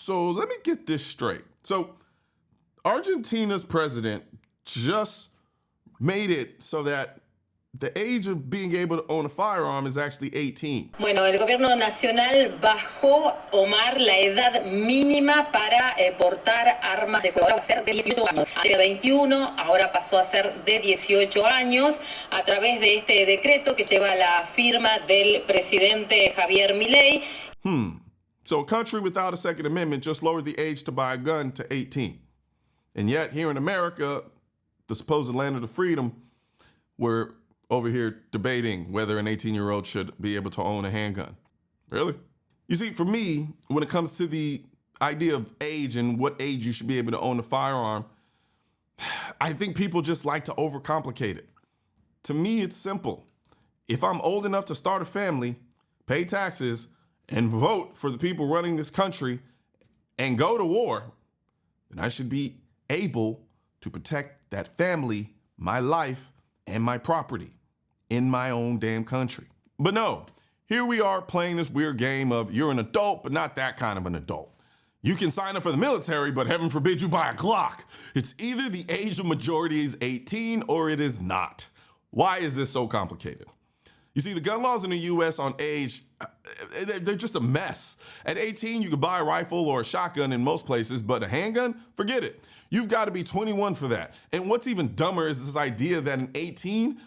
So let me get this straight. So Argentina's president just made it so that the age of being able to own a firearm is actually 18. Bueno, el gobierno nacional bajó, Omar, la edad mínima para portar armas de fuego. Ahora va a ser de 18 años. De 21, ahora pasó a ser de 18 años a través de este decreto que lleva la firma del presidente Javier Milei. So a country without a Second Amendment just lowered the age to buy a gun to 18. And yet here in America, the supposed land of the freedom, we're over here debating whether an 18-year-old should be able to own a handgun. Really? You see, for me, when it comes to the idea of age and what age you should be able to own a firearm, I think people just like to overcomplicate it. To me, it's simple. If I'm old enough to start a family, pay taxes, and vote for the people running this country and go to war, then I should be able to protect that family, my life, and my property in my own damn country. But no, here we are playing this weird game of you're an adult, but not that kind of an adult. You can sign up for the military, but heaven forbid you buy a Glock. It's either the age of majority is 18 or it is not. Why is this so complicated? You see, the gun laws in the US on age, they're just a mess. At 18, you can buy a rifle or a shotgun in most places, but a handgun, forget it. You've got to be 21 for that. And what's even dumber is this idea that in 18,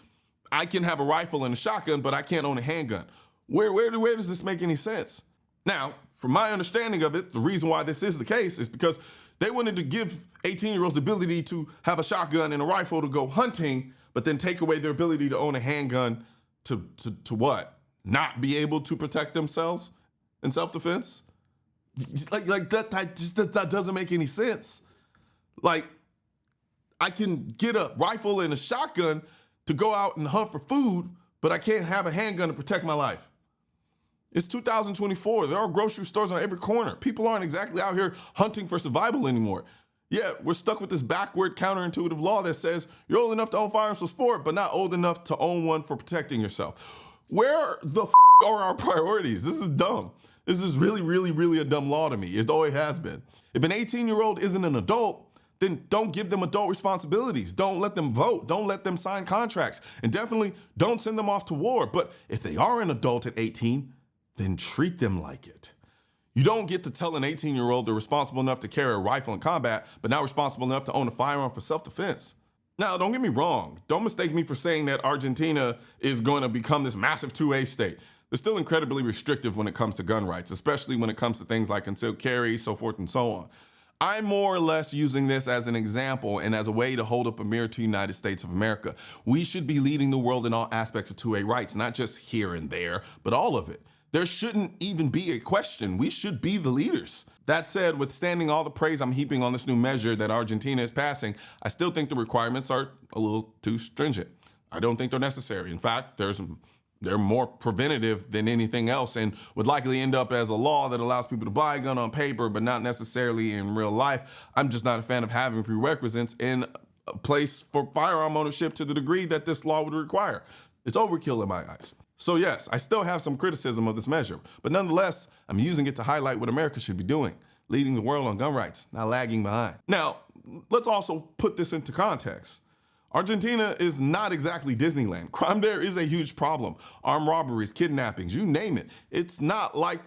I can have a rifle and a shotgun, but I can't own a handgun. Where does this make any sense? Now, from my understanding of it, the reason why this is the case is because they wanted to give 18-year-olds the ability to have a shotgun and a rifle to go hunting, but then take away their ability to own a handgun to what? Not be able to protect themselves in self-defense? Like that doesn't make any sense. Like, I can get a rifle and a shotgun to go out and hunt for food, but I can't have a handgun to protect my life. It's 2024. There are grocery stores on every corner. People aren't exactly out here hunting for survival anymore. Yeah, we're stuck with this backward, counterintuitive law that says you're old enough to own firearms for sport, but not old enough to own one for protecting yourself. Where the are our priorities? This is dumb. This is really a dumb law to me. It always has been. If an 18-year-old isn't an adult, then don't give them adult responsibilities. Don't let them vote. Don't let them sign contracts. And definitely don't send them off to war. But if they are an adult at 18, then treat them like it. You don't get to tell an 18-year-old they're responsible enough to carry a rifle in combat, but not responsible enough to own a firearm for self-defense. Now, don't get me wrong. Don't mistake me for saying that Argentina is going to become this massive 2A state. They're still incredibly restrictive when it comes to gun rights, especially when it comes to things like concealed carry, so forth and so on. I'm more or less using this as an example and as a way to hold up a mirror to the United States of America. We should be leading the world in all aspects of 2A rights, not just here and there, but all of it. There shouldn't even be a question. We should be the leaders. That said, withstanding all the praise I'm heaping on this new measure that Argentina is passing, I still think the requirements are a little too stringent. I don't think they're necessary. In fact, they're more preventative than anything else and would likely end up as a law that allows people to buy a gun on paper, but not necessarily in real life. I'm just not a fan of having prerequisites in a place for firearm ownership to the degree that this law would require. It's overkill in my eyes. So yes, I still have some criticism of this measure, but nonetheless, I'm using it to highlight what America should be doing, leading the world on gun rights, not lagging behind. Now, let's also put this into context. Argentina is not exactly Disneyland. Crime there is a huge problem. Armed robberies, kidnappings, you name it. It's not like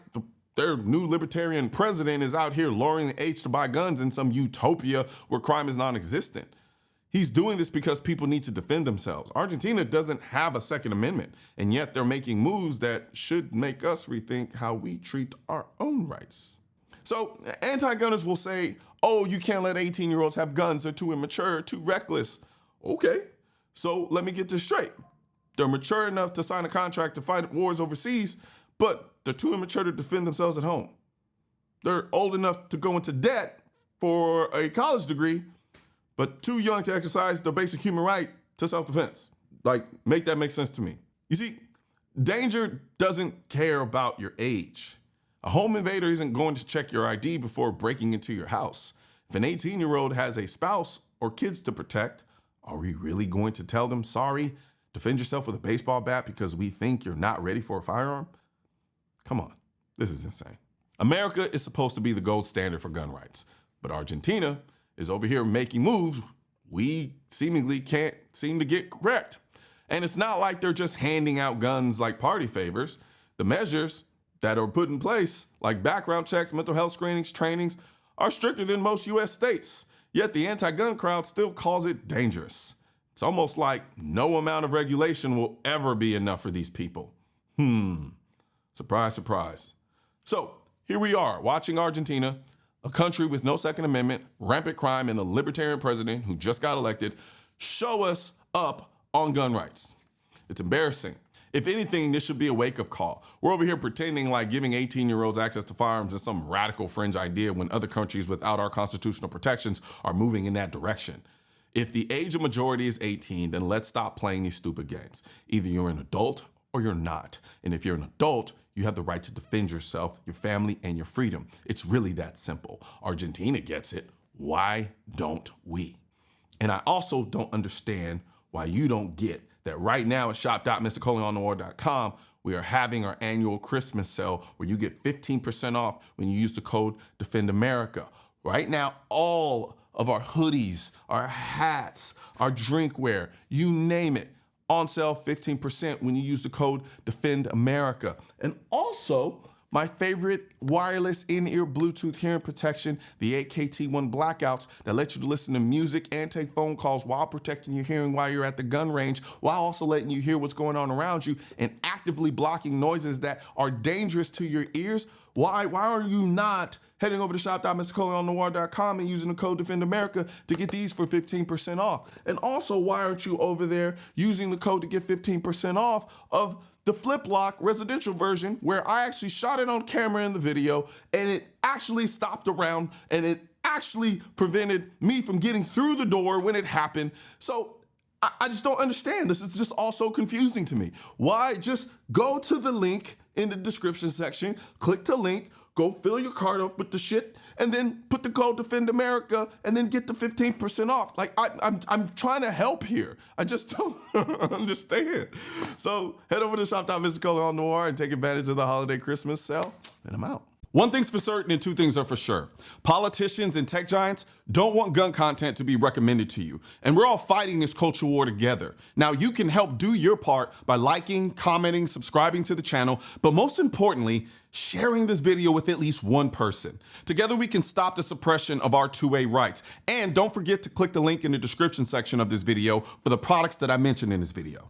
their new libertarian president is out here lowering the age to buy guns in some utopia where crime is non-existent. He's doing this because people need to defend themselves. Argentina doesn't have a Second Amendment, and yet they're making moves that should make us rethink how we treat our own rights. So anti-gunners will say, oh, you can't let 18-year-olds have guns. They're too immature, too reckless. Okay, so let me get this straight. They're mature enough to sign a contract to fight wars overseas, but they're too immature to defend themselves at home. They're old enough to go into debt for a college degree, but too young to exercise their basic human right to self-defense. Like, make that make sense to me. You see, danger doesn't care about your age. A home invader isn't going to check your ID before breaking into your house. If an 18-year-old has a spouse or kids to protect, are we really going to tell them, sorry, defend yourself with a baseball bat because we think you're not ready for a firearm? Come on, this is insane. America is supposed to be the gold standard for gun rights, but Argentina is over here making moves we seemingly can't seem to get correct. And it's not like they're just handing out guns like party favors. The measures that are put in place, like background checks, mental health screenings, trainings, are stricter than most US states. Yet the anti-gun crowd still calls it dangerous. It's almost like no amount of regulation will ever be enough for these people. Surprise, surprise. So here we are watching Argentina, a country with no Second Amendment, rampant crime, and a libertarian president who just got elected, show us up on gun rights. It's embarrassing. If anything, this should be a wake-up call. We're over here pretending like giving 18-year-olds access to firearms is some radical fringe idea when other countries without our constitutional protections are moving in that direction. If the age of majority is 18, then let's stop playing these stupid games. Either you're an adult or you're not. And if you're an adult, you have the right to defend yourself, your family, and your freedom. It's really that simple. Argentina gets it. Why don't we? And I also don't understand why you don't get that right now at shop.mrcolionnoir.com, we are having our annual Christmas sale where you get 15% off when you use the code Defend America. Right now, all of our hoodies, our hats, our drinkware, you name it, on sale 15% when you use the code Defend America. And also, my favorite wireless in-ear Bluetooth hearing protection, the 8KT1 Blackouts, that lets you listen to music and take phone calls while protecting your hearing while you're at the gun range, while also letting you hear what's going on around you and actively blocking noises that are dangerous to your ears. Why are you not heading over to shop.mrcolionnoir.com and using the code Defend America to get these for 15% off? And also, why aren't you over there using the code to get 15% off of the flip lock residential version, where I actually shot it on camera in the video and it actually stopped around and it actually prevented me from getting through the door when it happened? So I just don't understand. This is just all so confusing to me. Why just go to the link in the description section, click the link, go fill your card up with the shit, and then put the code Defend America and then get the 15% off. Like, I'm trying to help here. I just don't understand. So head over to shop.mrcolionnoir and take advantage of the holiday Christmas sale, and I'm out. One thing's for certain and two things are for sure. Politicians and tech giants don't want gun content to be recommended to you. And we're all fighting this culture war together. Now, you can help do your part by liking, commenting, subscribing to the channel, but most importantly, sharing this video with at least one person. Together, we can stop the suppression of our 2A rights. And don't forget to click the link in the description section of this video for the products that I mentioned in this video.